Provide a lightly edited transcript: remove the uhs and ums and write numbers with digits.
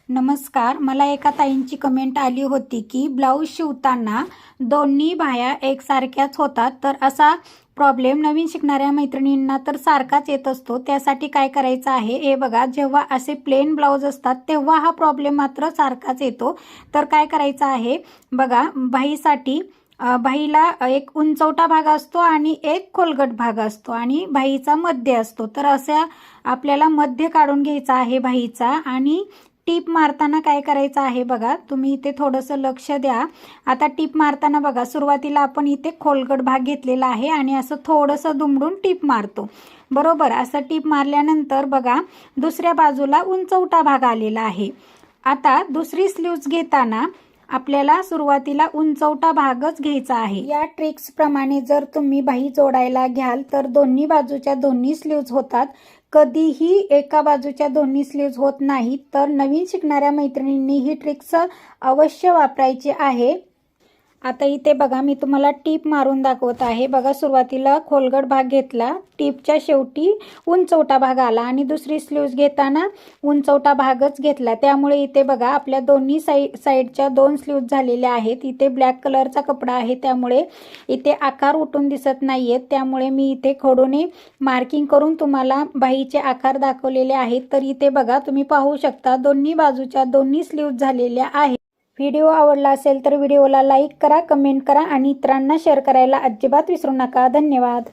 नमस्कार. मला एका ताईंची कमेंट आली होती की ब्लाऊज शिवताना दोन्ही बाह्या एकसारख्याच होतात, तर असा प्रॉब्लेम नवीन शिकणाऱ्या मैत्रिणींना तर सारखाच येत असतो. त्यासाठी काय करायचं आहे, हे बघा, जेव्हा असे प्लेन ब्लाऊज असतात तेव्हा हा प्रॉब्लेम मात्र सारखाच येतो. तर काय करायचं आहे बघा, बाहीसाठी बाहीला एक उंचवटा भाग असतो आणि एक खोलगट भाग असतो आणि बाहीचा मध्य असतो. तर असा आपल्याला मध्य काढून घ्यायचा आहे बाहीचा. आणि टीप मारताना काय करायचं आहे बघा, तुम्ही इथे थोडंसं लक्ष द्या. आता टीप मारताना बघा, सुरुवातीला आपण इथे खोलगट भाग घेतलेला आहे आणि असं थोडंसं दुमडून टीप मारतो, बरोबर. असं टीप मारल्यानंतर बघा, दुसऱ्या बाजूला उंचवटा भाग आलेला आहे. आता दुसरी स्लीव्ज घेताना आपल्याला सुरुवातीला उंचवटा भागच घ्यायचा आहे. या ट्रिक्स प्रमाणे जर तुम्ही बाही जोडायला घ्याल तर दोन्ही बाजूच्या दोन्ही स्लीव्ज होतात. कधीही एका बाजूच्या दोन्ही स्लीव्ज होत नाही. तर नवीन शिकणाऱ्या मैत्रिणींनी ही ट्रिक्स अवश्य वापरायची आहे. आता इथे बघा, मी तुम्हाला टीप मारून दाखवत आहे. बघा, सुरुवातीला खोलगट भाग घेतला, टीपच्या शेवटी उंचवटा भाग आला आणि दुसरी स्लीव्ज घेताना उंचवटा भागच घेतला. त्यामुळे इथे बघा, आपल्या दोन्ही साईडच्या दोन स्लीव्ज झालेल्या आहेत. इथे ब्लॅक कलरचा कपडा आहे त्यामुळे इथे आकार उठून दिसत नाहीयेत. त्यामुळे मी इथे खडूने मार्किंग करून तुम्हाला बाहीचे आकार दाखवलेले आहेत. तर इथे बघा, तुम्ही पाहू शकता दोन्ही बाजूच्या दोन्ही स्लीव्ज झालेल्या आहेत. व्हिडिओ आवडला असेल तर व्हिडिओला लाईक करा, कमेंट करा आणि इतरांना शेअर करायला अजिबात विसरू नका. धन्यवाद.